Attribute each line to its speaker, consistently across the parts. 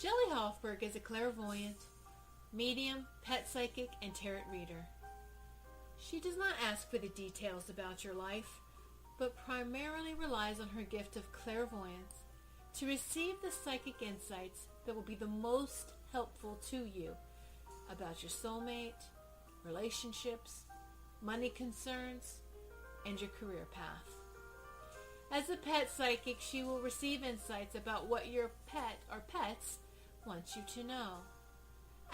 Speaker 1: Shelley Hofberg is a clairvoyant, medium, pet psychic, and tarot reader. She does not ask for the details about your life, but primarily relies on her gift of clairvoyance to receive the psychic insights that will be the most helpful to you about your soulmate, relationships, money concerns, and your career path. As a pet psychic, she will receive insights about what your pet or pets want you to know.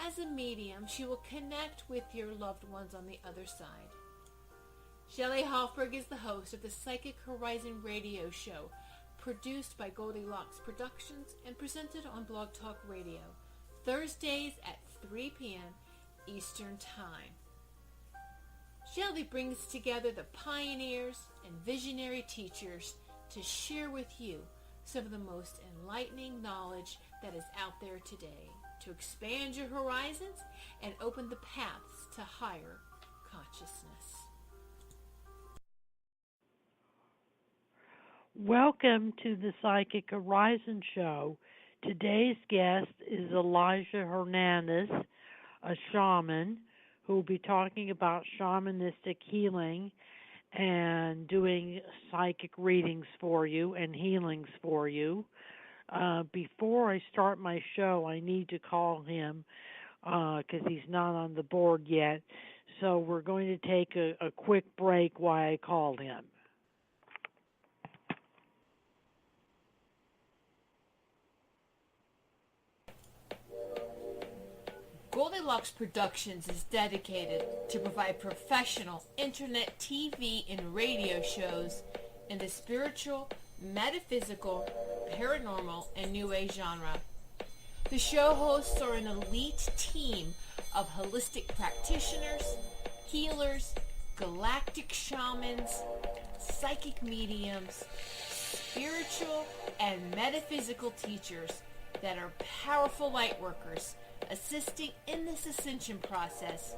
Speaker 1: As a medium, she will connect with your loved ones on the other side. Shelley Hofberg is the host of the Psychic Horizon radio show, produced by Goldilocks Productions and presented on Blog Talk Radio, Thursdays at 3 p.m. Eastern Time. Shelley brings together the pioneers and visionary teachers to share with you some of the most enlightening knowledge that is out there today to expand your horizons and open the paths to higher consciousness.
Speaker 2: Welcome to the Psychic Horizon Show. Today's guest is Lisa Hernandez, a shaman who will be talking about shamanistic healing and doing psychic readings for you and healings for you. Before I start my show, I need to call him because he's not on the board yet. So we're going to take a quick break while I call him.
Speaker 1: Goldilocks Productions is dedicated to provide professional internet, TV, and radio shows in the spiritual, metaphysical, paranormal, and New Age genre. The show hosts are an elite team of holistic practitioners, healers, galactic shamans, psychic mediums, spiritual and metaphysical teachers that are powerful light workers, assisting in this ascension process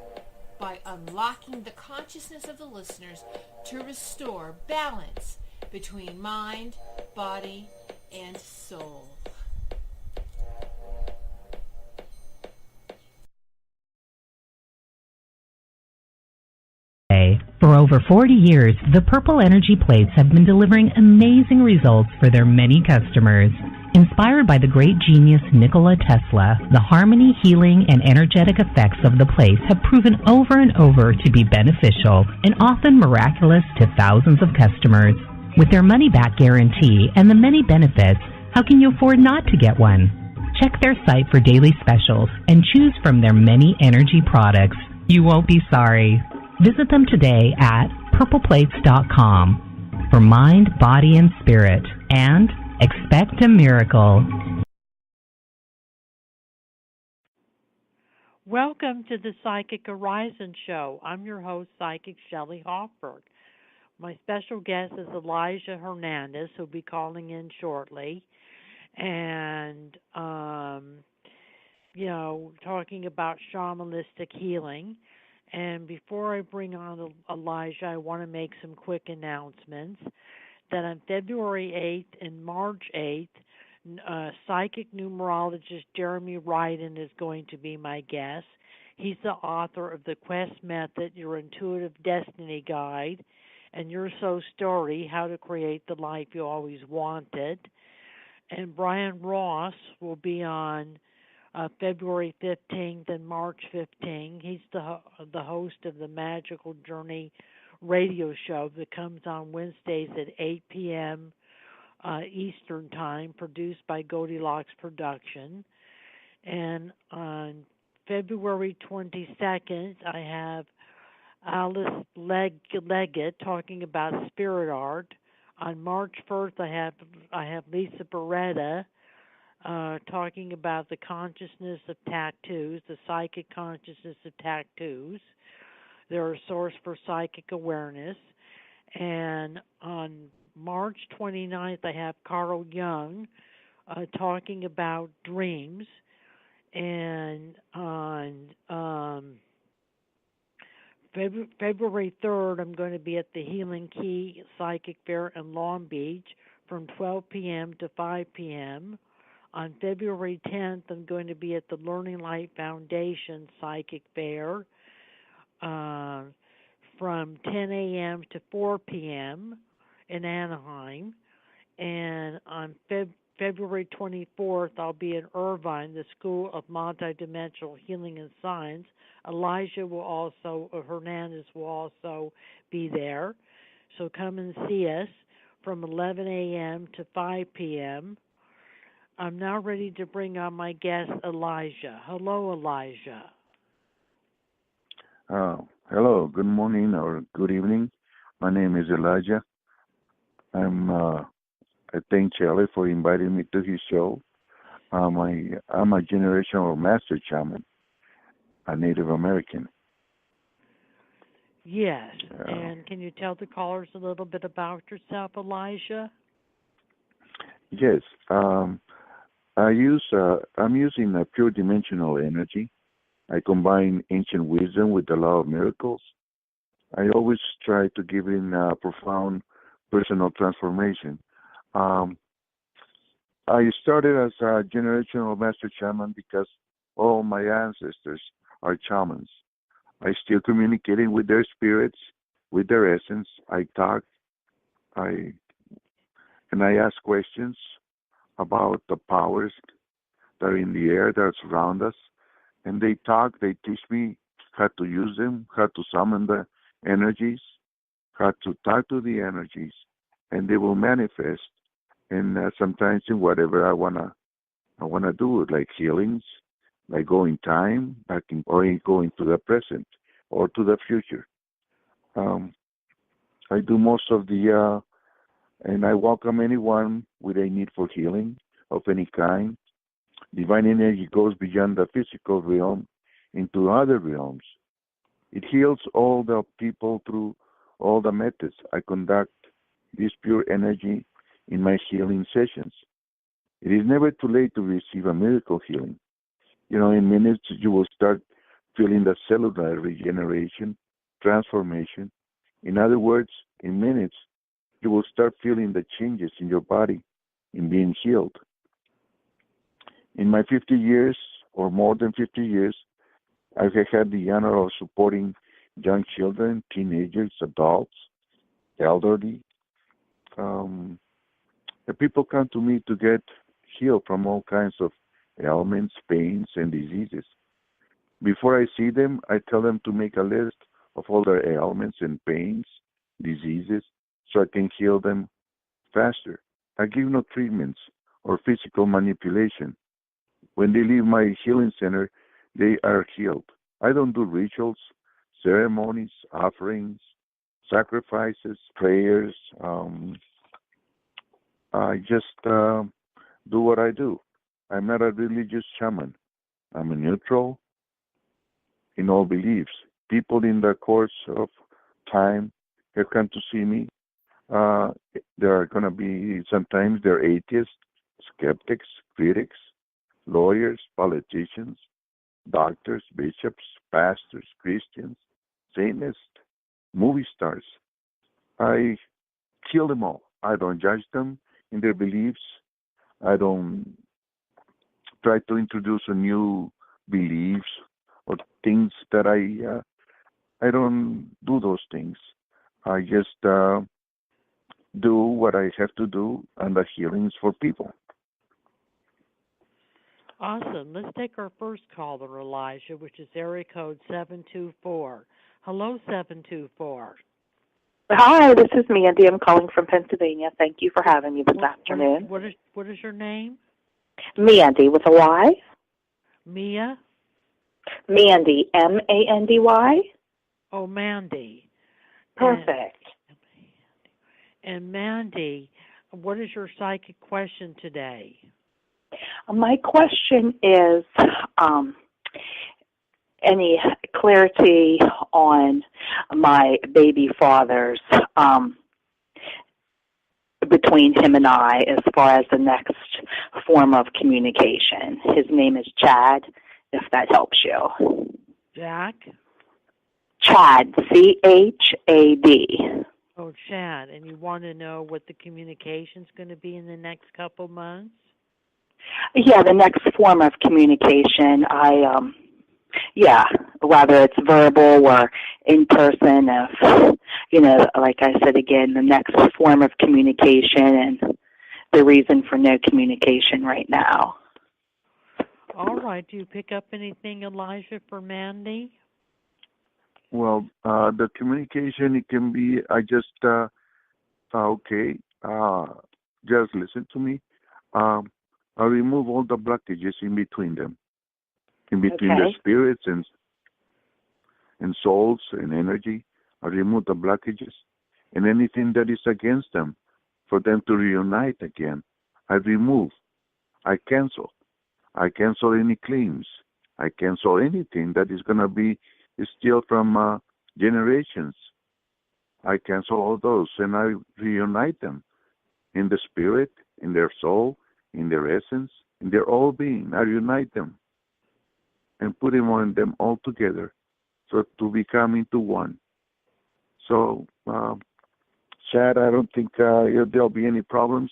Speaker 1: by unlocking the consciousness of the listeners to restore balance between mind, body, and soul.
Speaker 3: For over 40 years, the Purple Energy Plates have been delivering amazing results for their many customers. Inspired by the great genius Nikola Tesla, the harmony, healing, and energetic effects of the plates have proven over and over to be beneficial and often miraculous to thousands of customers. With their money-back guarantee and the many benefits, how can you afford not to get one? Check their site for daily specials and choose from their many energy products. You won't be sorry. Visit them today at purpleplates.com for mind, body, and spirit, and expect a miracle.
Speaker 2: Welcome to the Psychic Horizon Show. I'm your host, Psychic Shelley Hofberg. My special guest is Lisa Hernandez, who'll be calling in shortly, and talking about shamanistic healing. And before I bring on Elijah, I want to make some quick announcements that on February 8th and March 8th, psychic numerologist Jeremy Ryden is going to be my guest. He's the author of The Quest Method, Your Intuitive Destiny Guide, and Your Soul Story, How to Create the Life You Always Wanted. And Brian Ross will be on February 15th and March 15th. He's the host of the Magical Journey radio show that comes on Wednesdays at 8 p.m. Eastern Time, produced by Goldilocks Production. And on February 22nd, I have Alice Leggett talking about spirit art. On March 1st, I have Lisa Barretta talking about the consciousness of tattoos, the psychic consciousness of tattoos. They're a source for psychic awareness. And on March 29th, I have Carl Jung talking about dreams. And on February 3rd, I'm going to be at the Healing Key Psychic Fair in Long Beach from 12 p.m. to 5 p.m. On February 10th, I'm going to be at the Learning Light Foundation Psychic Fair from 10 a.m. to 4 p.m. in Anaheim. And on February 24th, I'll be in Irvine, the School of Multidimensional Healing and Science. Hernandez will also be there. So come and see us from 11 a.m. to 5 p.m. I'm now ready to bring on my guest, Elijah. Hello, Elijah.
Speaker 4: Hello, good morning or good evening. My name is Elijah. I thank Shelley for inviting me to his show. I'm a generational Master Shaman, a Native American.
Speaker 2: Yes, and can you tell the callers a little bit about yourself, Elijah?
Speaker 4: Yes, I'm using a pure dimensional energy. I combine ancient wisdom with the law of miracles. I always try to give in a profound personal transformation. I started as a generational Master Shaman because all my ancestors are shamans. I still communicating with their spirits, with their essence. I talk, and I ask questions about the powers that are in the air that surround us. And they talk, they teach me how to use them, how to summon the energies, how to talk to the energies, and they will manifest. And sometimes in whatever I wanna do, like healings, like going time, or going to the present or to the future. I do most of and I welcome anyone with a need for healing of any kind. Divine energy goes beyond the physical realm into other realms. It heals all the people through all the methods. I conduct this pure energy in my healing sessions. It is never too late to receive a miracle healing. In minutes you will start feeling the cellular regeneration, transformation. In other words, in minutes you will start feeling the changes in your body in being healed. In my 50 years, or more than 50 years, I've had the honor of supporting young children, teenagers, adults, elderly. The people come to me to get healed from all kinds of ailments, pains, and diseases. Before I see them, I tell them to make a list of all their ailments and pains, diseases, so I can heal them faster. I give no treatments or physical manipulation. When they leave my healing center, they are healed. I don't do rituals, ceremonies, offerings, sacrifices, prayers. I just do what I do. I'm not a religious shaman. I'm a neutral in all beliefs. People in the course of time have come to see me. There are going to be, sometimes they're atheists, skeptics, critics, lawyers, politicians, doctors, bishops, pastors, Christians, Satanists, movie stars. I kill them all. I don't judge them in their beliefs. I don't try to introduce a new beliefs or things that I don't do those things. I just do what I have to do, and the healings for people.
Speaker 2: Awesome. Let's take our first caller, Elijah, which is area code 724. Hello, 724.
Speaker 5: Hi, this is Mandy. I'm calling from Pennsylvania. Thank you for having me this afternoon.
Speaker 2: What is your name?
Speaker 5: Mandy with a Y.
Speaker 2: Mia?
Speaker 5: Mandy, M-A-N-D-Y.
Speaker 2: Oh, Mandy.
Speaker 5: Perfect.
Speaker 2: And Mandy, what is your psychic question today?
Speaker 5: My question is any clarity on my baby father's between him and I as far as the next form of communication. His name is Chad, if that helps you.
Speaker 2: Jack?
Speaker 5: Chad, C-H-A-D.
Speaker 2: Oh, Chad, and you want to know what the communication's going to be in the next couple months?
Speaker 5: Yeah, the next form of communication, whether it's verbal or in person, if, like I said again, the next form of communication and the reason for no communication right now.
Speaker 2: All right. Do you pick up anything, Elijah, for Mandy?
Speaker 4: Well, the communication, it can be, just listen to me. I remove all the blockages in between them, in between the spirits and souls and energy. I remove the blockages and anything that is against them for them to reunite again. I remove. I cancel. I cancel any claims. I cancel anything that is going to be still from generations. I cancel all those and I reunite them in the spirit, in their soul, in their essence, in their all being. I unite them and put them on them all together so to become into one. So, Chad, I don't think there'll be any problems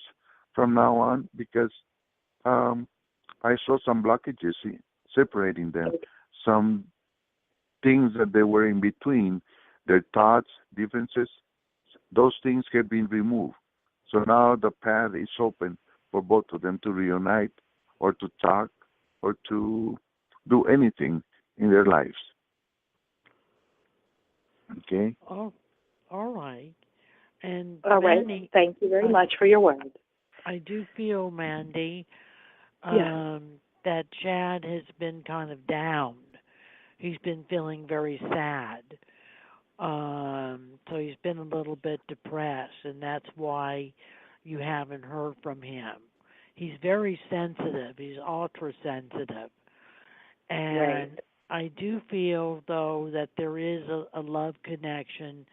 Speaker 4: from now on because I saw some blockages separating them, some things that they were in between, their thoughts, differences, those things have been removed. So now the path is open for both of them to reunite or to talk or to do anything in their lives. Okay?
Speaker 2: Oh, all right. And
Speaker 5: all right.
Speaker 2: Mandy,
Speaker 5: thank you very much for your words.
Speaker 2: I do feel, Mandy,
Speaker 5: Yeah.
Speaker 2: that Chad has been kind of down. He's been feeling very sad. So he's been a little bit depressed, and that's why you haven't heard from him. He's very sensitive. He's ultra sensitive. And
Speaker 5: Right.
Speaker 2: I do feel, though, that there is a love connection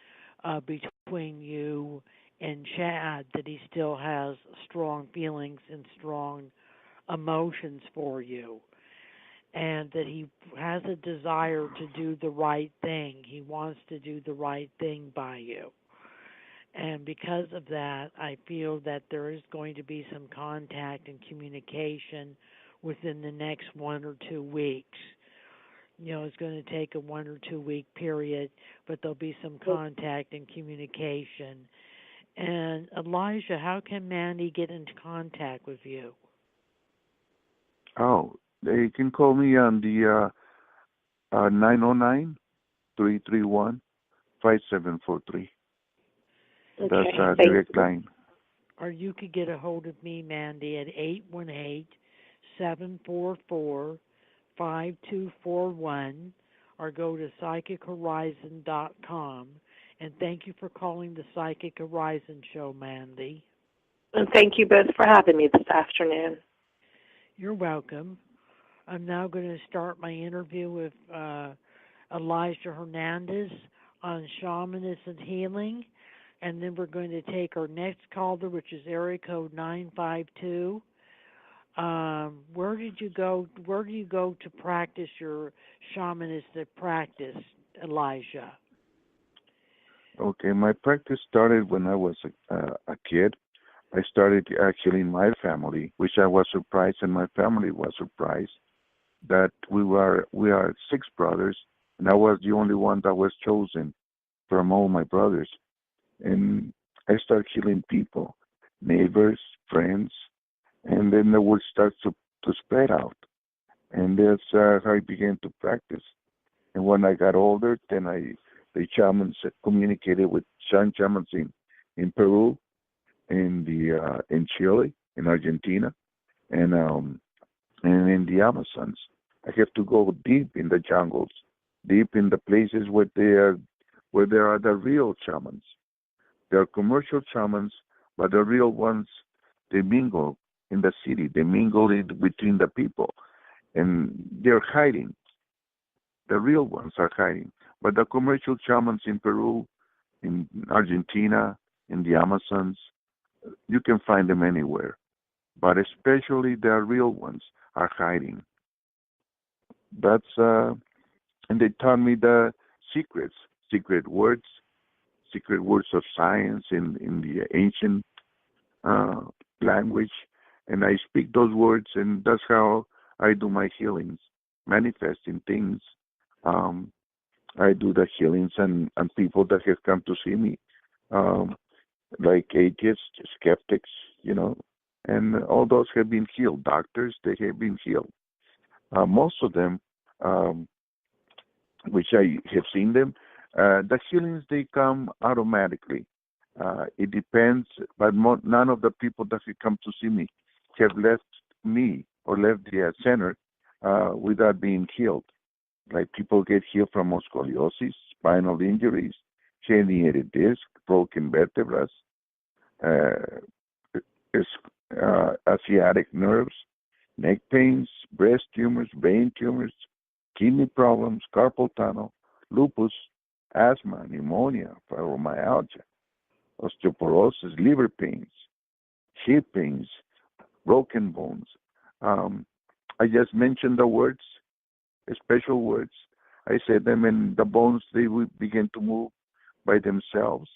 Speaker 2: between you and Chad, that he still has strong feelings and strong emotions for you, and that he has a desire to do the right thing. He wants to do the right thing by you. And because of that, I feel that there is going to be some contact and communication within the next 1 or 2 weeks. It's going to take a 1 or 2 week period, but there'll be some contact and communication. And Elijah, how can Mandy get into contact with you?
Speaker 4: Oh, they can call me on the 909-331-5743.
Speaker 5: Okay.
Speaker 4: That's a direct line.
Speaker 2: Or you could get a hold of me, Mandy, at 818-744-5241, or go to psychichorizon.com. And thank you for calling the Psychic Horizon Show, Mandy.
Speaker 5: And thank you both for having me this afternoon.
Speaker 2: You're welcome. I'm now going to start my interview with Elijah Hernandez on shamanism and healing, and then we're going to take our next caller, which is area code 952. Where do you go to practice your shamanistic practice, Elijah?
Speaker 4: Okay, my practice started when I was a kid. I started actually in my family, which I was surprised, and my family was surprised that we are 6 brothers, and I was the only one that was chosen from all my brothers. And I started healing people, neighbors, friends, and then the word starts to spread out. And that's how I began to practice. And when I got older, then the shamans communicated with shamans in Peru, in Chile, in Argentina, and in the Amazons. I have to go deep in the jungles, deep in the places where there are the real shamans. There are commercial shamans, but the real ones, they mingle in the city. They mingle between the people, and they're hiding. The real ones are hiding. But the commercial shamans in Peru, in Argentina, in the Amazons, you can find them anywhere. But especially the real ones are hiding. And they taught me the secrets, secret words of science in the ancient language, And I speak those words, and that's how I do my healings, manifesting things. I do the healings and people that have come to see me, like atheists, skeptics, and all those have been healed. Doctors, they have been healed. Most of them, which I have seen them, the healings, they come automatically. It depends, but none of the people that have come to see me have left me or left the center without being healed. Like people get healed from scoliosis, spinal injuries, herniated disc, broken vertebrae, asiatic nerves, neck pains, breast tumors, brain tumors, kidney problems, carpal tunnel, lupus, asthma, pneumonia, fibromyalgia, osteoporosis, liver pains, hip pains, broken bones. I just mentioned the words, special words. I said them, and the bones, they would begin to move by themselves.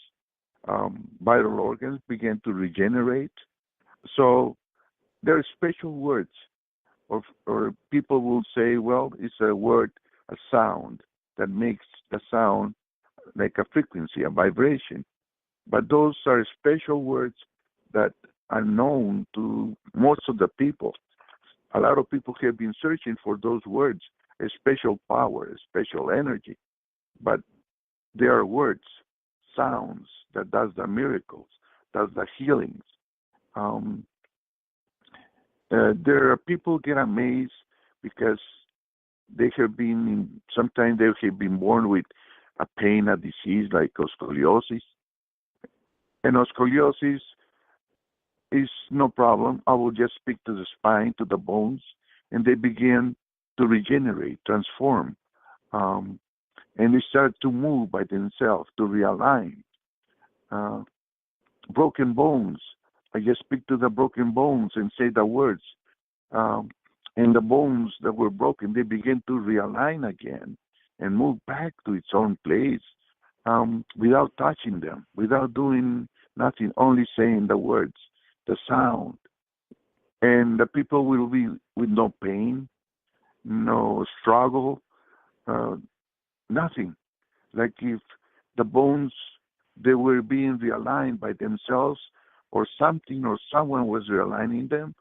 Speaker 4: Vital organs begin to regenerate. So there are special words, or people will say, well, it's a word, a sound that makes the sound like a frequency, a vibration. But those are special words that are known to most of the people. A lot of people have been searching for those words, a special power, a special energy. But there are words, sounds that does the miracles, does the healings. There are people get amazed because they have been, sometimes they have been born with a pain, a disease like scoliosis. And scoliosis is no problem. I will just speak to the spine, to the bones, and they begin to regenerate, transform, and they start to move by themselves, to realign. Broken bones, I just speak to the broken bones and say the words. And the bones that were broken, they begin to realign again and move back to its own place without touching them, without doing nothing, only saying the words, the sound. And the people will be with no pain, no struggle, nothing. Like if the bones, they were being realigned by themselves, or something or someone was realigning them,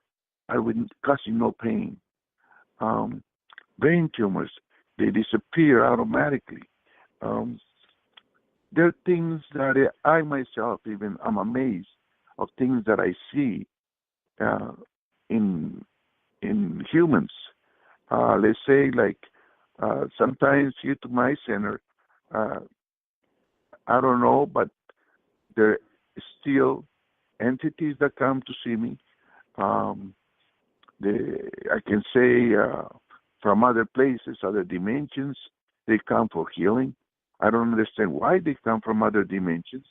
Speaker 4: I would causing no pain. Brain tumors, they disappear automatically. There are things that I myself even am amazed of things that I see in humans. Let's say like sometimes here to my center, I don't know, but there are still entities that come to see me. I can say from other places, other dimensions, they come for healing. I don't understand why they come from other dimensions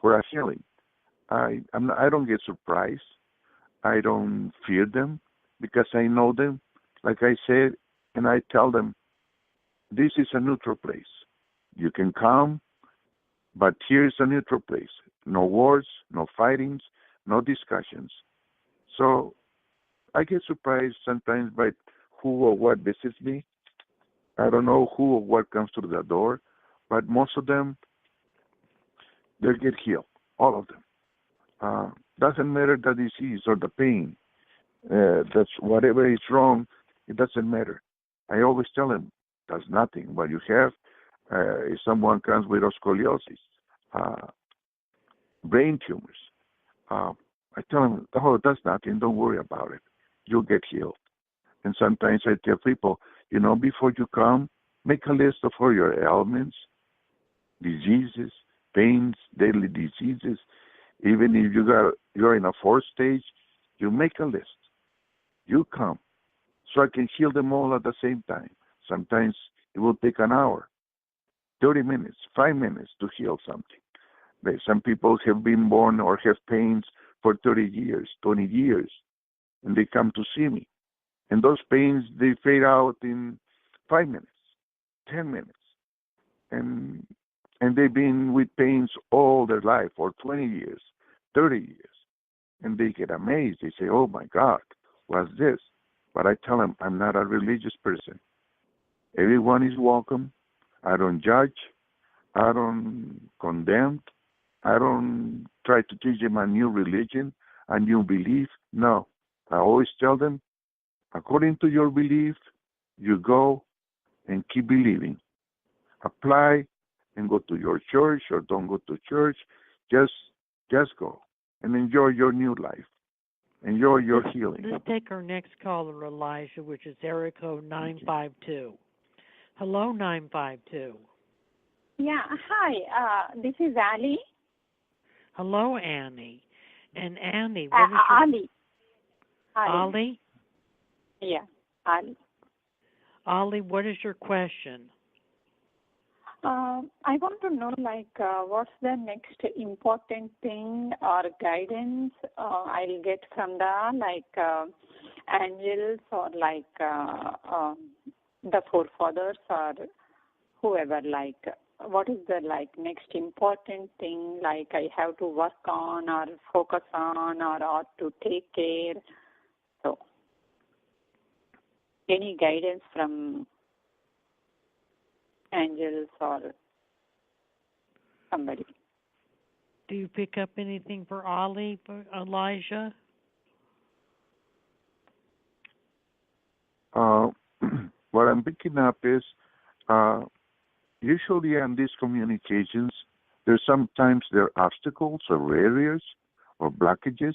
Speaker 4: for a healing. I don't get surprised. I don't fear them because I know them. Like I said, and I tell them, this is a neutral place. You can come, but here's a neutral place. No wars, no fightings, no discussions. So I get surprised sometimes by who or what visits me. I don't know who or what comes through the door, but most of them, they get healed, all of them. Doesn't matter the disease or the pain. That's whatever is wrong, it doesn't matter. I always tell them, that's nothing. What you have, if someone comes with scoliosis, brain tumors, I tell them, oh, that's nothing. Don't worry about it. You'll get healed. And sometimes I tell people, before you come, make a list of all your ailments, diseases, pains, daily diseases. Even if you're in a fourth stage, you make a list. You come, so I can heal them all at the same time. Sometimes it will take an hour, 30 minutes, 5 minutes to heal something. Some people have been born or have pains for 30 years, 20 years, and they come to see me. And those pains, they fade out in 5 minutes, 10 minutes. And they've been with pains all their life for 20 years, 30 years. And they get amazed. They say, oh my God, what's this? But I tell them, I'm not a religious person. Everyone is welcome. I don't judge. I don't condemn. I don't try to teach them a new religion, a new belief. No. I always tell them, according to your belief, you go and keep believing. Apply and go to your church or don't go to church. Just go and enjoy your new life. Enjoy your healing.
Speaker 2: Let's take our next caller, Elijah, which is area code 952. Hello, 952.
Speaker 6: Yeah, hi. This is Ali.
Speaker 2: Hello, Annie. And Annie,
Speaker 6: what is your... Ali.
Speaker 2: Ali?
Speaker 6: Yeah, Ali.
Speaker 2: Ali, what is your question?
Speaker 6: I want to know, what's the next important thing or guidance I'll get from the, angels or, the forefathers or whoever, what is the, next important thing, I have to work on or focus on or to take care? So, any guidance from angels or somebody.
Speaker 2: Do you pick up anything for Ali, Elijah?
Speaker 4: What I'm picking up is usually in these communications, sometimes there are obstacles or barriers or blockages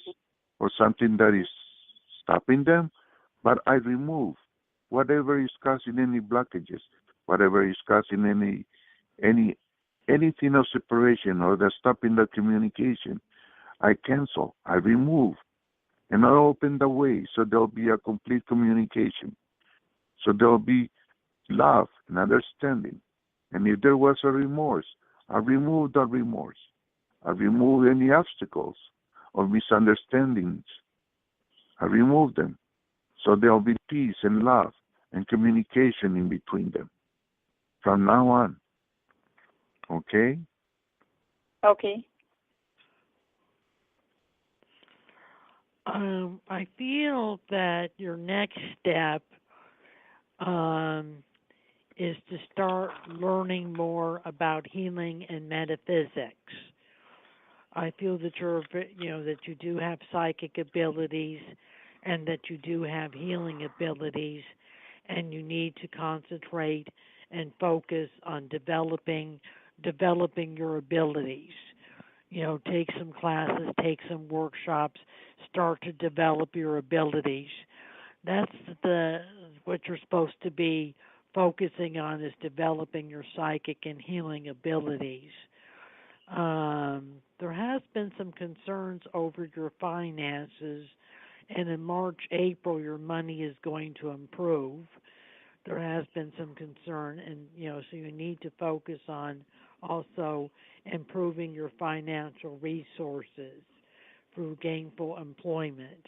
Speaker 4: or something that is stopping them, but I remove whatever is causing any blockages, whatever is causing anything of separation or that's stopping the communication. I cancel, I remove, and I open the way so there'll be a complete communication. So there'll be love and understanding. And if there was a remorse, I remove the remorse. I remove any obstacles or misunderstandings. I remove them. So there'll be peace and love and communication in between them from now on. Okay?
Speaker 6: Okay.
Speaker 2: I feel that your next step is to start learning more about healing and metaphysics. I feel that that you do have psychic abilities and that you do have healing abilities, and you need to concentrate and focus on developing your abilities. Take some classes, take some workshops, start to develop your abilities. That's what you're supposed to be focusing on, is developing your psychic and healing abilities. There has been some concerns over your finances, and in March, April, your money is going to improve. There has been some concern, and so you need to focus on also improving your financial resources through gainful employment.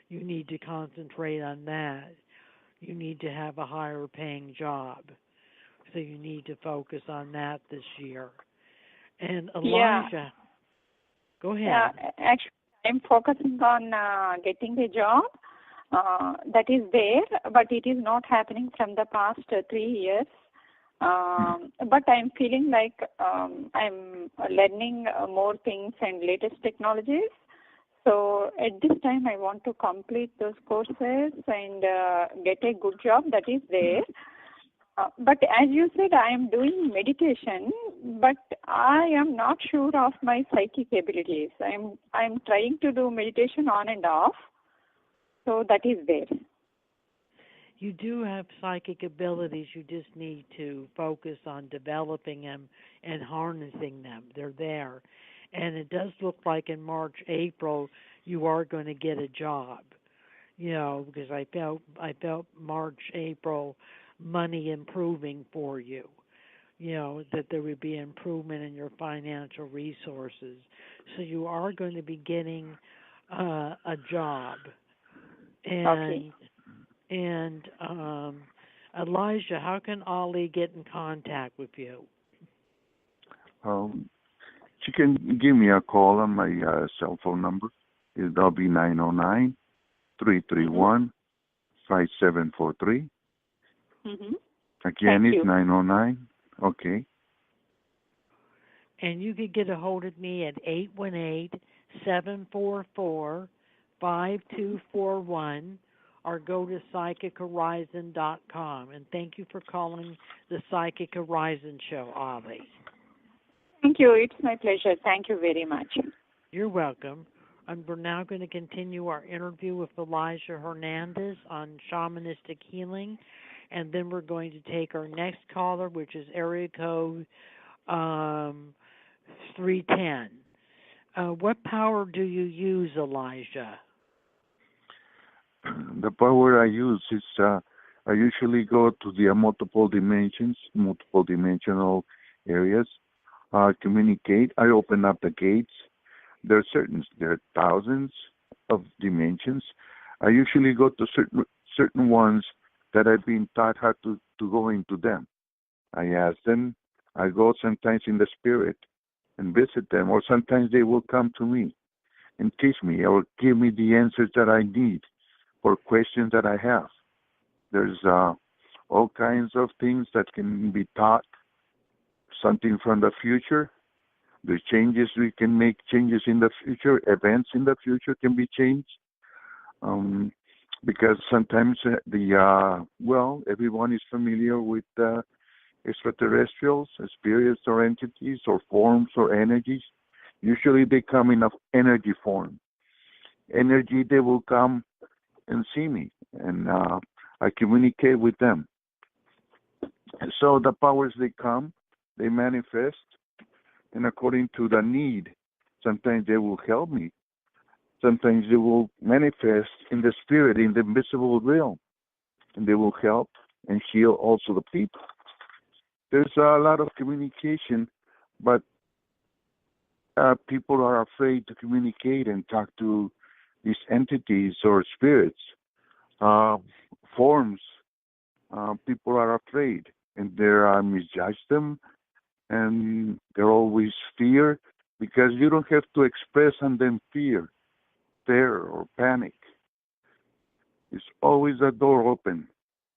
Speaker 2: You need to concentrate on that. You need to have a higher paying job. So you need to focus on that this year. And Elijah, go ahead.
Speaker 6: Yeah, actually, I'm focusing on getting a job. That is there, but it is not happening from the past 3 years. But I'm feeling like I'm learning more things and latest technologies. So at this time, I want to complete those courses and get a good job. That is there. But as you said, I am doing meditation, but I am not sure of my psychic abilities. I'm trying to do meditation on and off. So that is there.
Speaker 2: You do have psychic abilities. You just need to focus on developing them and harnessing them. They're there. And it does look like in March, April, you are going to get a job. Because I felt March, April, money improving for you. That there would be improvement in your financial resources. So you are going to be getting a job.
Speaker 6: Okay.
Speaker 2: And Elijah, how can Ali get in contact with you?
Speaker 4: She can give me a call on my cell phone number. That'll be 909-331-5743.
Speaker 6: Mm-hmm.
Speaker 4: Again,
Speaker 6: Thank
Speaker 4: it's
Speaker 6: you.
Speaker 4: 909. Okay.
Speaker 2: And you can get a hold of me at 818-744-5241 or go to psychichorizon.com. And thank you for calling the Psychic Horizon Show, Avi.
Speaker 6: Thank you. It's my pleasure. Thank you very much.
Speaker 2: You're welcome. And we're now going to continue our interview with Elijah Hernandez on shamanistic healing. And then we're going to take our next caller, which is area code 310. What power do you use, Elijah?
Speaker 4: The power I use is I usually go to the multiple dimensional areas, communicate. I open up the gates. There are thousands of dimensions. I usually go to certain ones that I've been taught how to go into them. I ask them. I go sometimes in the spirit and visit them, or sometimes they will come to me and teach me or give me the answers that I need for questions that I have. There's all kinds of things that can be taught, something from the future. The changes, we can make changes in the future. Events in the future can be changed. Because sometimes everyone is familiar with extraterrestrials, spirits or entities or forms or energies. Usually they come in an energy form. Energy, they will come and see me, and I communicate with them. And so the powers, they come, they manifest, and according to the need, sometimes they will help me. Sometimes they will manifest in the spirit, in the invisible realm, and they will help and heal also the people. There's a lot of communication, but people are afraid to communicate and talk to these entities or spirits, forms. People are afraid, and they misjudge them, and they're always fear, because you don't have to express on them fear, terror, or panic. It's always a door open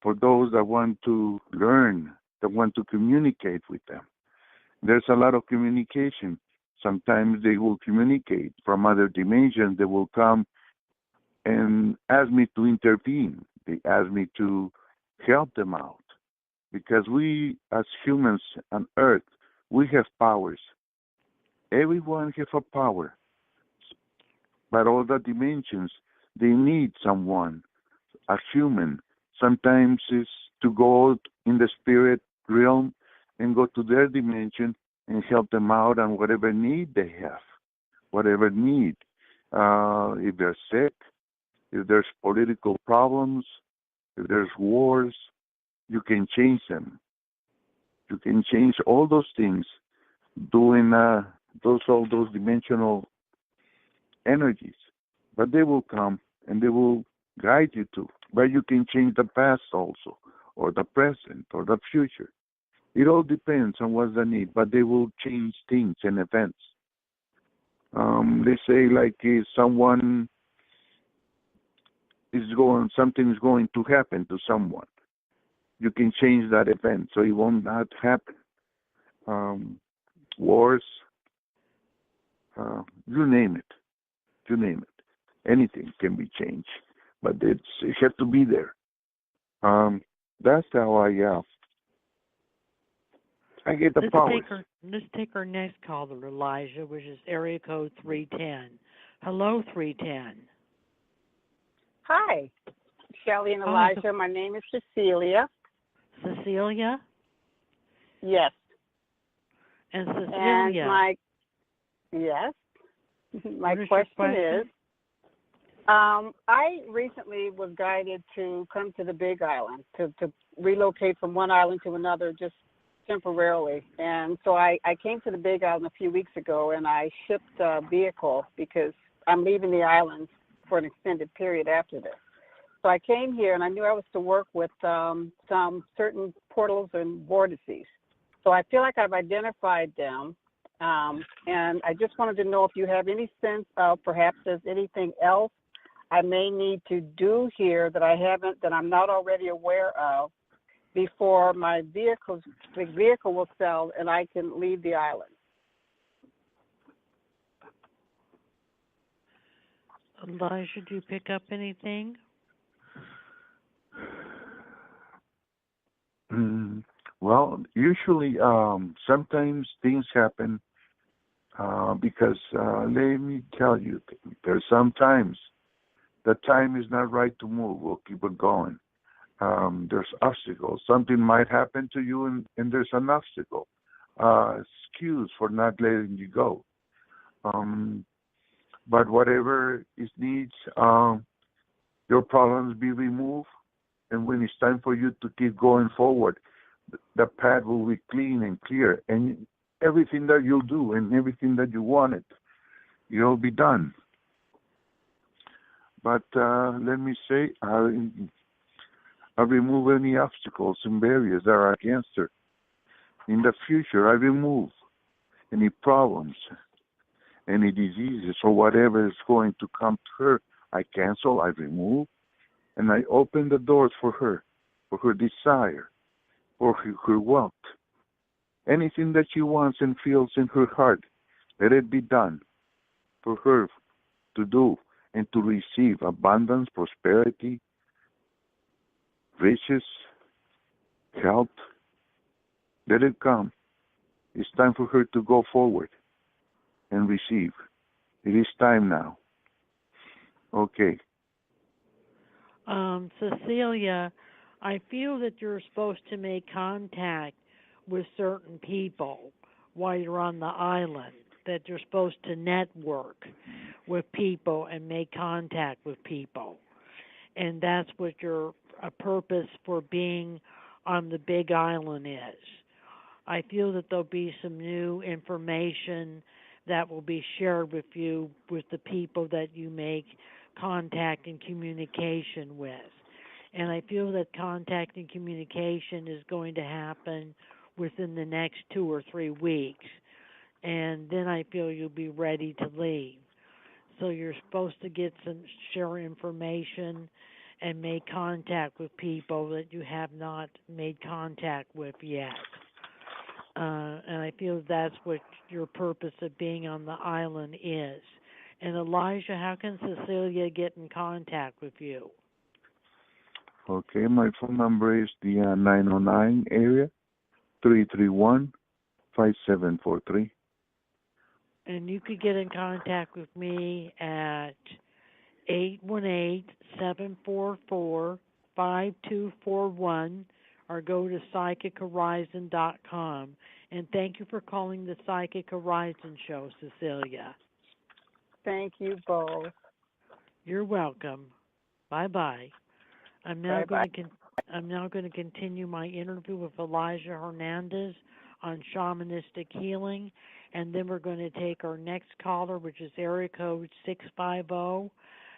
Speaker 4: for those that want to learn, that want to communicate with them. There's a lot of communication. Sometimes they will communicate from other dimensions. They will come and ask me to intervene. They ask me to help them out. Because we, as humans on Earth, we have powers. Everyone has a power. But all the dimensions, they need someone, a human. Sometimes it's to go in the spirit realm and go to their dimension and help them out on whatever need they have, whatever need. If they're sick, if there's political problems, if there's wars, you can change them. You can change all those things doing all those dimensional energies. But they will come and they will guide you to. But you can change the past also, or the present, or the future. It all depends on what's the need, but they will change things and events. They say like if someone something is going to happen to someone, you can change that event so it won't not happen. Wars, you name it. Anything can be changed, but it has to be there. That's how I get the powers.
Speaker 2: Let's take our next caller, Elijah, which is area code 310. Hello, 310.
Speaker 7: Hi, Shelley and Elijah. My name is Cecilia.
Speaker 2: Cecilia?
Speaker 7: Yes.
Speaker 2: And Cecilia.
Speaker 7: Yes. My question is, I recently was guided to come to the Big Island, to relocate from one island to another just temporarily. And so I came to the Big Island a few weeks ago, and I shipped a vehicle because I'm leaving the island for an extended period after this. So I came here, and I knew I was to work with some certain portals and vortices. So I feel like I've identified them, And I just wanted to know if you have any sense of perhaps there's anything else I may need to do here that I'm not already aware of before the vehicle will sell and I can leave the island.
Speaker 2: Elijah, do you pick up anything?
Speaker 4: Well, usually, sometimes things happen because, let me tell you, there's sometimes the time is not right to move. We'll keep it going. There's obstacles. Something might happen to you, and there's an obstacle. Excuse for not letting you go. But whatever is needs, your problems be removed, and when it's time for you to keep going forward, the path will be clean and clear, and everything that you'll do and everything that you wanted, it'll be done. But let me say, I remove any obstacles and barriers that are against her. In the future, I remove any problems, any diseases, or whatever is going to come to her. I cancel, I remove, and I open the doors for her desire, for her wealth. Anything that she wants and feels in her heart, let it be done for her to do and to receive abundance, prosperity, riches, health. Let it come. It's time for her to go forward and receive. It is time now. Okay.
Speaker 2: Cecilia, I feel that you're supposed to make contact with certain people while you're on the island, that you're supposed to network with people and make contact with people. And that's what your purpose for being on the Big Island is. I feel that there'll be some new information that will be shared with you with the people that you make contact and communication with. And I feel that contact and communication is going to happen within the next 2 or 3 weeks. And then I feel you'll be ready to leave. So you're supposed to share information and make contact with people that you have not made contact with yet. And I feel that's what your purpose of being on the island is. And Elijah, how can Cecilia get in contact with you?
Speaker 4: Okay, my phone number is the 909 area, 331-5743.
Speaker 2: And you could get in contact with me at 818-744-5241 or go to psychichorizon.com. And thank you for calling the Psychic Horizon Show, Cecilia.
Speaker 7: Thank you both.
Speaker 2: You're welcome. Bye-bye. I'm now going to continue my interview with Elijah Hernandez on shamanistic healing, and then we're going to take our next caller, which is area code 650.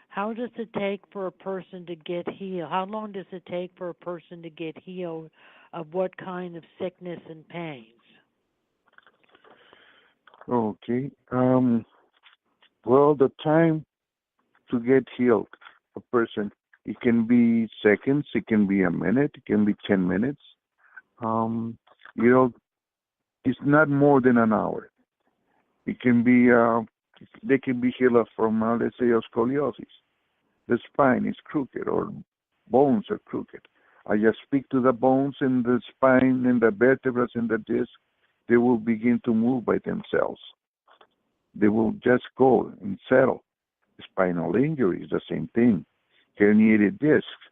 Speaker 2: How does it take for a person to get healed? How long does it take for a person to get healed of what kind of sickness and pains?
Speaker 4: Okay. Well, the time to get healed, a person, it can be seconds, it can be a minute, it can be 10 minutes. It's not more than an hour. It can be, they can be healed from, let's say, scoliosis. The spine is crooked or bones are crooked. I just speak to the bones and the spine and the vertebrae and the disc. They will begin to move by themselves. They will just go and settle. Spinal injury is the same thing. Herniated discs,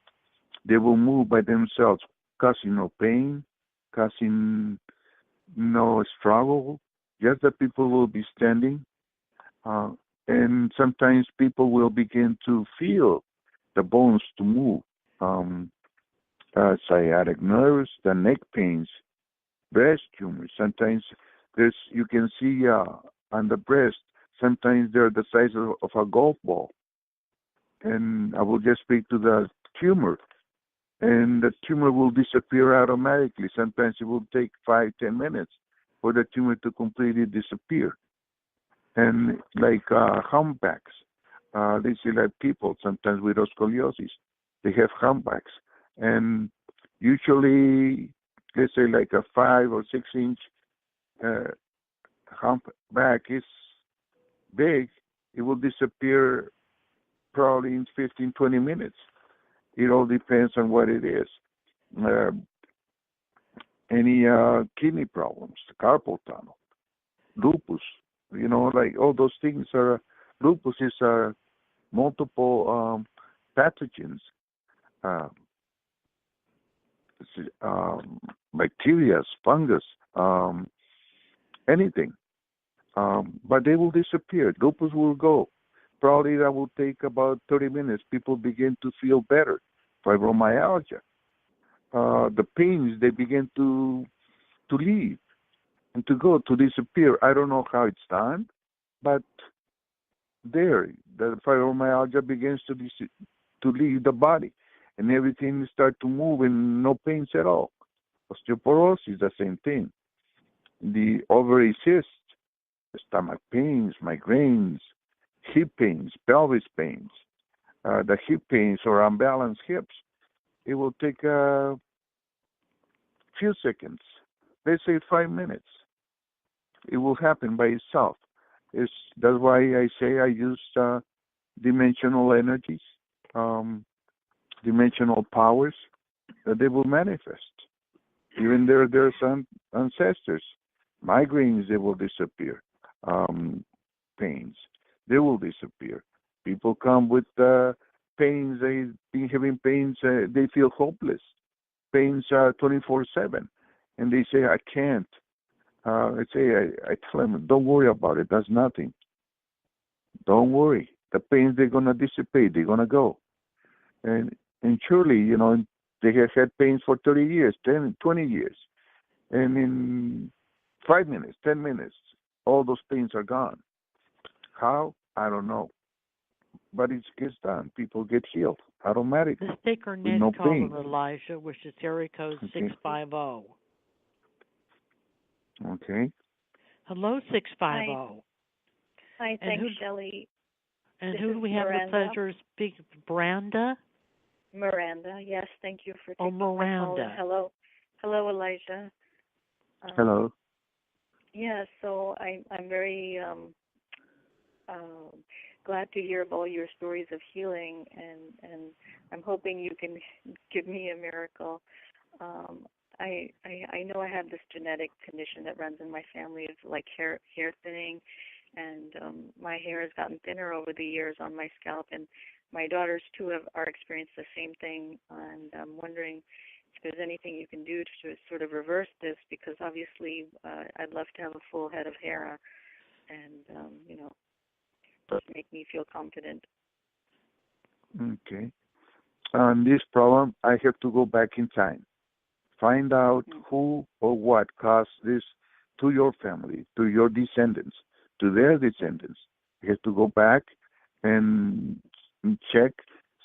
Speaker 4: they will move by themselves, causing no pain, causing no struggle. Just that people will be standing. And sometimes people will begin to feel the bones to move. Sciatic nerves, the neck pains, breast tumors. Sometimes you can see on the breast, sometimes they're the size of a golf ball. And I will just speak to the tumor, and the tumor will disappear automatically. Sometimes it will take 5-10 minutes for the tumor to completely disappear. And like humpbacks, they see like people sometimes with scoliosis, they have humpbacks, and usually, let's say like a 5 or 6 inch humpback is big, it will disappear probably in 15, 20 minutes. It all depends on what it is. Any kidney problems, carpal tunnel, lupus, like all those things are, lupus is multiple pathogens, bacteria, fungus, anything. But they will disappear. Lupus will go. Probably that will take about 30 minutes. People begin to feel better. Fibromyalgia. The pains, they begin to leave and to disappear. I don't know how it's done, but the fibromyalgia begins to leave the body, and everything start to move and no pains at all. Osteoporosis, the same thing. The ovary cyst, stomach pains, migraines, hip pains, pelvis pains, the hip pains or unbalanced hips. It will take a few seconds, let's say 5 minutes. It will happen by itself. That's why I say I use dimensional energies, dimensional powers, that they will manifest. Even there's some ancestors, migraines, they will disappear. Pains, they will disappear. People come with pains, they've been having pains, they feel hopeless. Pains 24/7, and they say, I can't. I tell them, don't worry about it, that's nothing. Don't worry. The pains, they're going to dissipate, they're going to go. And surely, they have had pains for 30 years, 10, 20 years. And in 5 minutes, 10 minutes, all those pains are gone. How? I don't know. But it gets done. People get healed automatically.
Speaker 2: Let's take our next
Speaker 4: no
Speaker 2: caller,
Speaker 4: pain.
Speaker 2: Elijah, which is area code 650.
Speaker 4: Okay.
Speaker 2: Hello, 650.
Speaker 8: Hi, thanks, Shelley.
Speaker 2: And who do we have the pleasure of speaking? Miranda?
Speaker 8: Miranda, yes, thank you for taking my call. Hello, Elijah.
Speaker 4: Hello.
Speaker 8: Yeah, so I'm very glad to hear about your stories of healing, and I'm hoping you can give me a miracle. I know I have this genetic condition that runs in my family of like hair thinning, and my hair has gotten thinner over the years on my scalp, and my daughters too are experienced the same thing, and I'm wondering if there's anything you can do to sort of reverse this, because obviously I'd love to have a full head of hair, and just make me feel confident.
Speaker 4: Okay. On this problem, I have to go back in time. Find out who or what caused this to your family, to your descendants, to their descendants. You have to go back and check,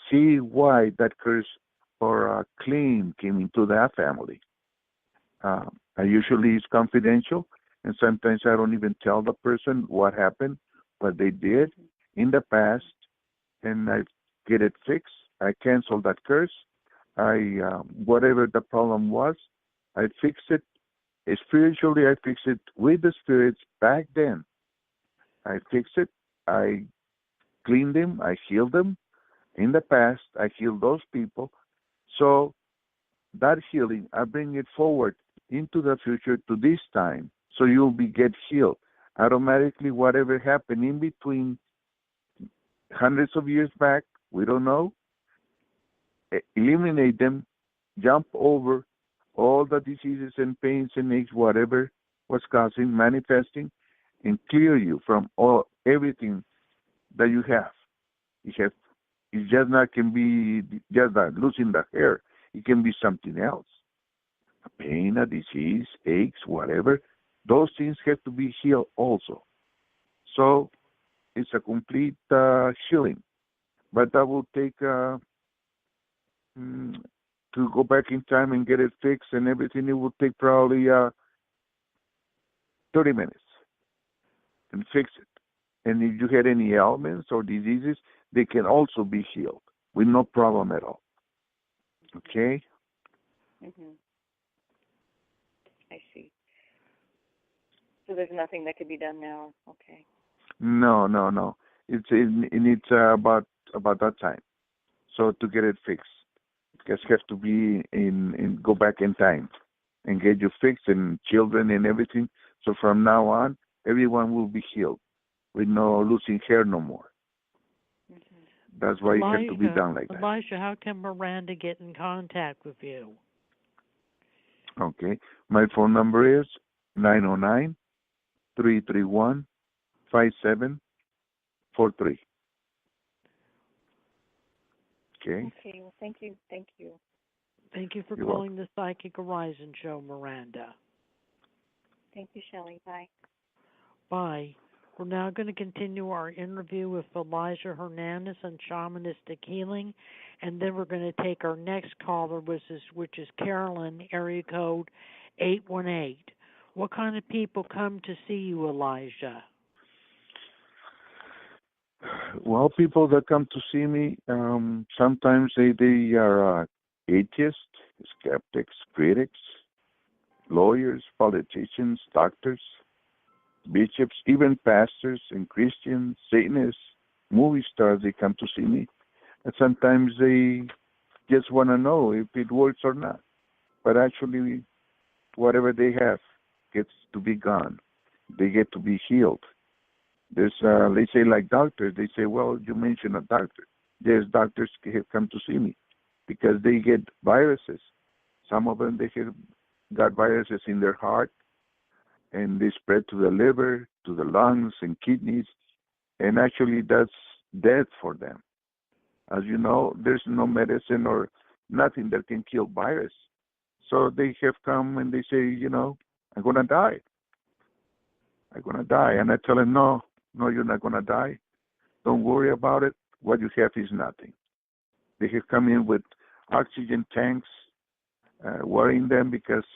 Speaker 4: see why that curse or claim came into that family. Usually it's confidential, and sometimes I don't even tell the person what happened, what they did in the past, and I get it fixed. I cancel that curse. Whatever the problem was, I fix it. Spiritually, I fix it with the spirits back then. I fix it. I clean them. I heal them. In the past, I healed those people. So that healing, I bring it forward into the future to this time. So you'll get healed. Automatically, whatever happened in between hundreds of years back, we don't know, eliminate them, jump over all the diseases and pains and aches, whatever was causing, manifesting, and clear you from everything that you have. It just not can be just that losing the hair. It can be something else. A pain, a disease, aches, whatever. Those things have to be healed also. So it's a complete healing. But that will take to go back in time and get it fixed and everything. It will take probably 30 minutes and fix it. And if you had any ailments or diseases, they can also be healed with no problem at all. Okay?
Speaker 8: Mhm. I see. So there's nothing that could be done now. Okay.
Speaker 4: No. It needs about that time. So to get it fixed, just have to be in go back in time and get you fixed and children and everything. So from now on, everyone will be healed with no losing hair no more.
Speaker 8: Mm-hmm.
Speaker 4: That's why it has to be done like that.
Speaker 2: Elijah, how can Miranda get in contact with you?
Speaker 4: Okay. My phone number is 909-331-5743. Okay.
Speaker 8: Okay. Well, thank you. Thank you.
Speaker 2: Thank you for
Speaker 4: You're
Speaker 2: calling the Psychic Horizon Show, Miranda.
Speaker 8: Thank you, Shelley. Bye.
Speaker 2: Bye. We're now going to continue our interview with Elijah Hernandez on shamanistic healing, and then we're going to take our next caller, which is Carolyn, area code 818. What kind of people come to see you, Elijah?
Speaker 4: Well, people that come to see me, sometimes they are atheists, skeptics, critics, lawyers, politicians, doctors, bishops, even pastors and Christians, Satanists, movie stars. They come to see me, and sometimes they just want to know if it works or not. But actually, whatever they have gets to be gone. They get to be healed. There's, they say, like doctors, they say, well, you mentioned a doctor. There's doctors have come to see me because they get viruses. Some of them, they have got viruses in their heart, and they spread to the liver, to the lungs and kidneys, and actually that's death for them. As you know, there's no medicine or nothing that can kill virus. So they have come and they say, I'm going to die. I'm going to die. And I tell them, no, you're not going to die. Don't worry about it. What you have is nothing. They have come in with oxygen tanks, worrying them because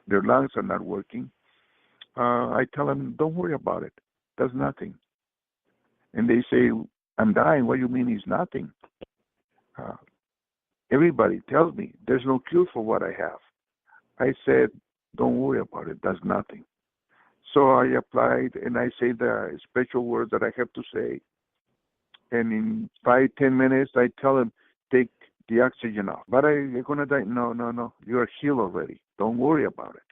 Speaker 4: their lungs are not working. I tell them, don't worry about it. That's nothing. And they say, I'm dying. What do you mean is nothing? Everybody tells me there's no cure for what I have. I said, don't worry about it. That's nothing. So I applied and I say the special words that I have to say. And in 5-10 minutes, I tell them, take the oxygen off. But I'm going to die. No. You're healed already. Don't worry about it.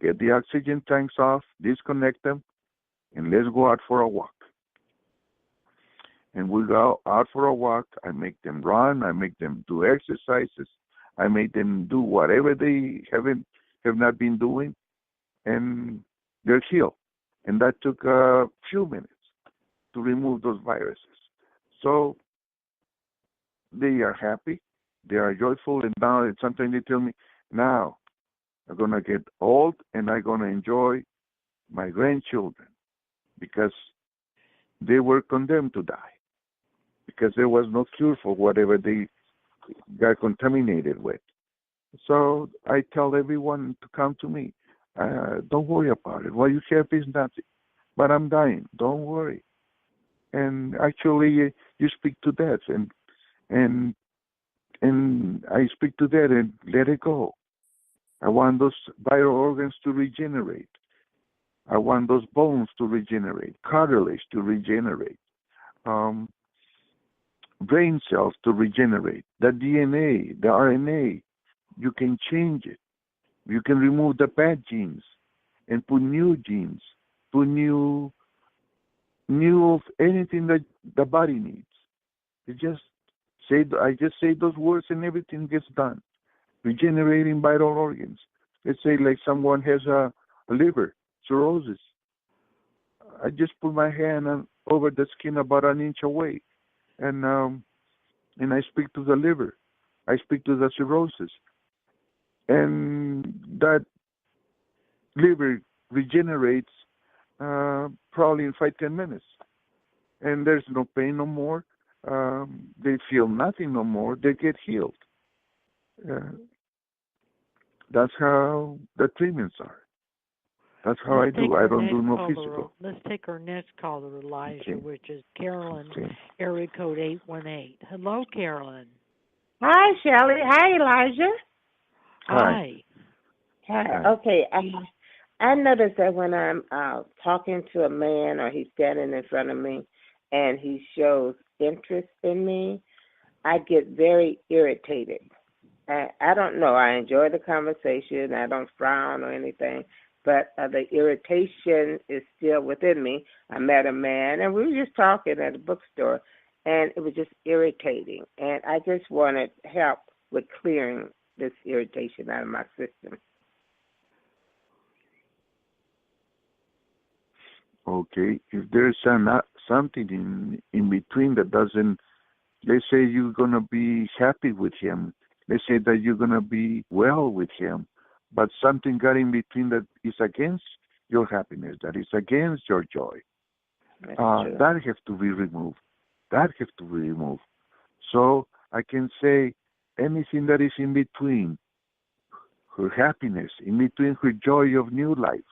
Speaker 4: Get the oxygen tanks off, disconnect them, and let's go out for a walk. And we go out for a walk. I make them run. I make them do exercises. I make them do whatever they have not been doing, and they're healed. And that took a few minutes to remove those viruses. So they are happy. They are joyful. And now sometimes they tell me, now I'm going to get old and I'm going to enjoy my grandchildren because they were condemned to die because there was no cure for whatever they got contaminated with. So I tell everyone to come to me. Don't worry about it. What you have is nothing. But I'm dying. Don't worry. And actually, you speak to death, and I speak to death and let it go. I want those vital organs to regenerate. I want those bones to regenerate, cartilage to regenerate, brain cells to regenerate, the DNA, the RNA. You can change it. You can remove the bad genes and put new genes, put new anything that the body needs. I just say those words and everything gets done. Regenerating vital organs. Let's say like someone has a liver cirrhosis. I just put my hand over the skin about an inch away, and I speak to the liver. I speak to the cirrhosis, and that liver regenerates probably in 5-10 minutes, and there's no pain no more. They feel nothing no more. They get healed. That's how the treatments are. That's how I do. I don't do no physical.
Speaker 2: Let's take our next caller, Elijah, which is Carolyn,
Speaker 4: Okay.
Speaker 2: area code 818. Hello, Carolyn.
Speaker 9: Hi, Shelley. Hi, Elijah.
Speaker 2: Hi.
Speaker 9: Hi. Okay. I notice that when I'm talking to a man or he's standing in front of me and he shows interest in me, I get very irritated. I don't know. I enjoy the conversation. I don't frown or anything, but the irritation is still within me. I met a man, and we were just talking at a bookstore, and it was just irritating. And I just wanted help with clearing this irritation out of my system.
Speaker 4: Okay. If there's something in between that doesn't, let's say you're going to be happy with him. Let's say that you're going to be well with him, but something got in between that is against your happiness, that is against your joy. That has to be removed. That has to be removed. So I can say anything that is in between her happiness, in between her joy of new life.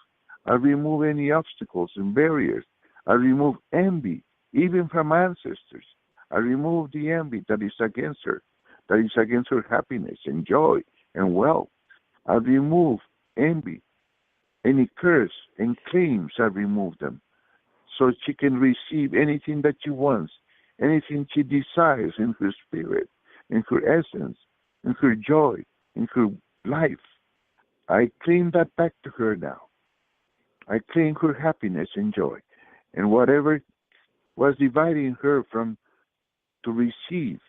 Speaker 4: I remove any obstacles and barriers. I remove envy, even from ancestors. I remove the envy that is against her, that is against her happiness and joy and wealth. I remove envy, any curse and claims, I remove them, so she can receive anything that she wants, anything she desires in her spirit, in her essence, in her joy, in her life. I claim that back to her now. I claim her happiness and joy, and whatever was dividing her from to receive,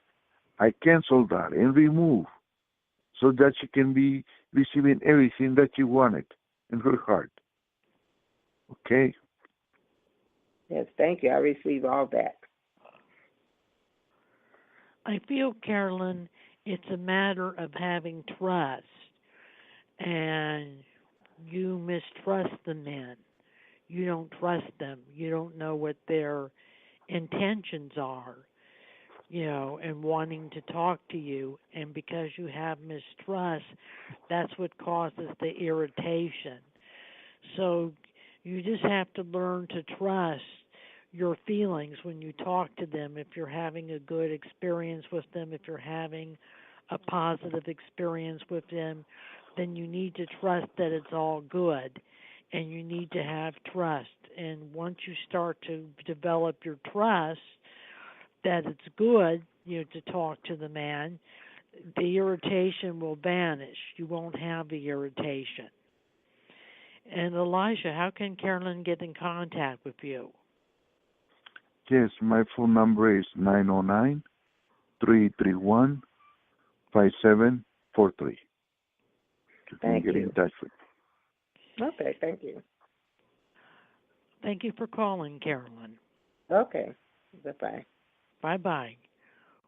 Speaker 4: I cancel that and remove, so that she can be receiving everything that she wanted in her heart. Okay?
Speaker 9: Yes, thank you. I receive all that.
Speaker 2: I feel, Carolyn, it's a matter of having trust, and you mistrust the men. You don't trust them. You don't know what their intentions are, and wanting to talk to you. And because you have mistrust, that's what causes the irritation. So you just have to learn to trust your feelings when you talk to them. If you're having a good experience with them, if you're having a positive experience with them, then you need to trust that it's all good, and you need to have trust. And once you start to develop your trust that it's good, to talk to the man, the irritation will vanish. You won't have the irritation. And Elijah, how can Carolyn get in contact with you?
Speaker 4: Yes, my phone number is 909-331-5743. You can get in touch with me.
Speaker 9: Okay, thank you.
Speaker 2: Thank you for calling, Carolyn.
Speaker 9: Okay, bye-bye.
Speaker 2: Bye-bye.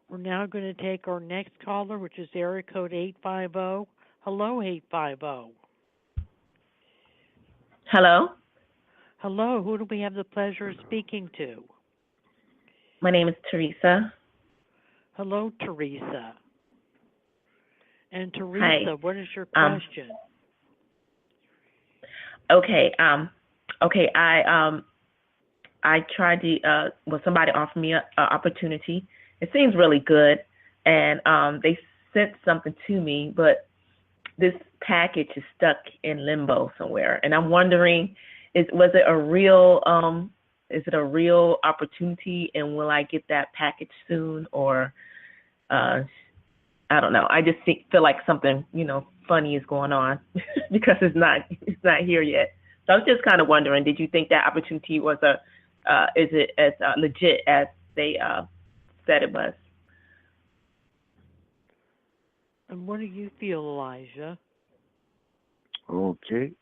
Speaker 2: We're now going to take our next caller, which is area code 850. Hello, 850.
Speaker 10: Hello?
Speaker 2: Hello, who do we have the pleasure of speaking to?
Speaker 10: My name is Teresa.
Speaker 2: Hello, Teresa. And Teresa,
Speaker 10: Hi.
Speaker 2: what is your question?
Speaker 10: I tried to, somebody offered me an opportunity. It seems really good, and they sent something to me, but this package is stuck in limbo somewhere, and I'm wondering, was it a real opportunity, and will I get that package soon, or I don't know. I just feel like something, funny is going on because it's not here yet. So I was just kind of wondering, did you think that opportunity was is it as legit as they said it was?
Speaker 2: And what do you feel, Elijah?
Speaker 4: Okay.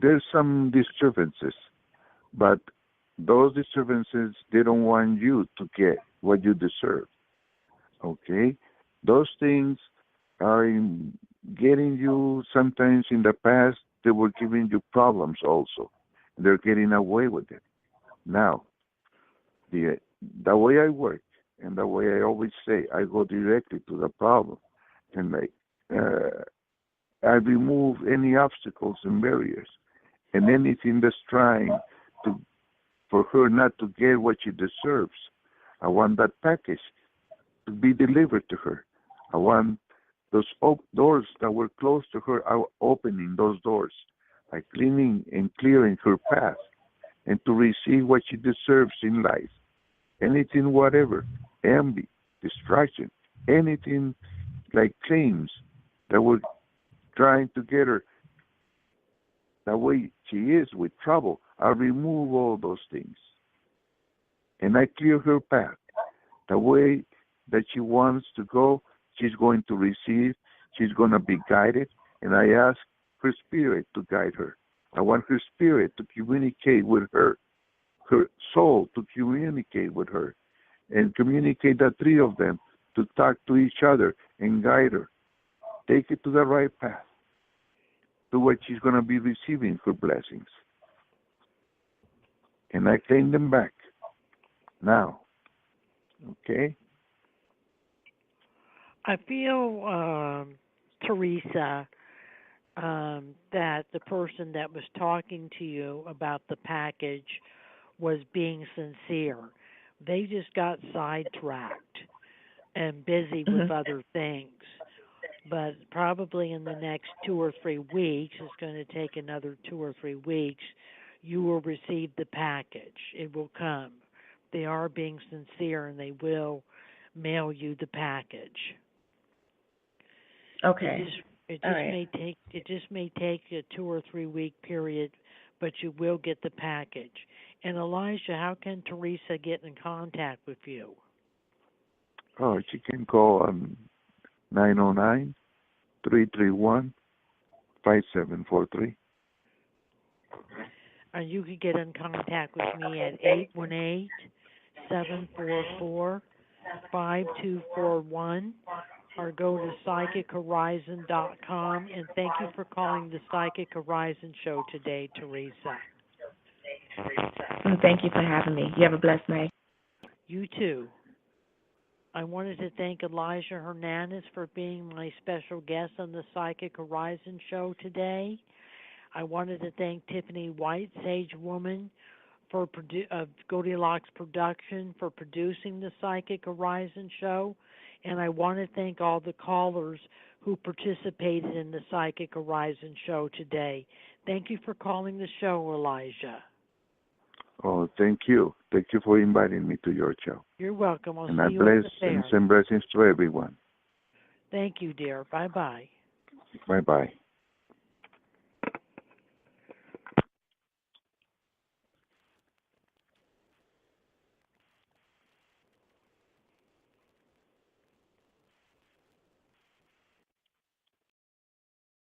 Speaker 4: There's some disturbances, but those disturbances, they don't want you to get what you deserve. Okay? Those things are getting you, sometimes in the past, they were giving you problems also. They're getting away with it. Now, the way I work and the way I always say, I go directly to the problem, and I remove any obstacles and barriers, and anything that's trying for her not to get what she deserves. I want that package to be delivered to her. I want those doors that were closed to her, opening those doors, like cleaning and clearing her path, and to receive what she deserves in life. Anything, whatever, envy, distraction, anything like claims that were trying to get her the way she is with trouble, I remove all those things. And I clear her path. The way that she wants to go, she's going to receive, she's going to be guided, and I ask her spirit to guide her. I want her spirit to communicate with her soul to communicate with her, and communicate the three of them to talk to each other and guide her. Take it to the right path, to what she's going to be receiving her blessings. And I claim them back now. Okay?
Speaker 2: I feel, Teresa, that the person that was talking to you about the package was being sincere. They just got sidetracked and busy with other things. But probably in the next 2 or 3 weeks, it's going to take another 2 or 3 weeks, you will receive the package. It will come. They are being sincere, and they will mail you the package.
Speaker 10: Okay.
Speaker 2: It just may take a 2 or 3 week period, but you will get the package. And Elijah, how can Teresa get in contact with you?
Speaker 4: Oh, she can call on 909-331-5743.
Speaker 2: And you can get in contact with me at 818-744-5241, or go to psychichorizon.com. And thank you for calling the Psychic Horizon Show today, Teresa.
Speaker 10: Thank you for having me. You have a blessed night.
Speaker 2: You too. I wanted to thank Elijah Hernandez for being my special guest on the Psychic Horizon Show today. I wanted to thank Tiffany White, Sage Woman, of Goldilocks Production, for producing the Psychic Horizon Show. And I want to thank all the callers who participated in the Psychic Horizon Show today. Thank you for calling the show, Elijah.
Speaker 4: Oh, thank you. Thank you for inviting me to your show.
Speaker 2: You're welcome. I'll
Speaker 4: and
Speaker 2: see you at the fair.
Speaker 4: And send blessings to everyone.
Speaker 2: Thank you, dear. Bye-bye.
Speaker 4: Bye-bye.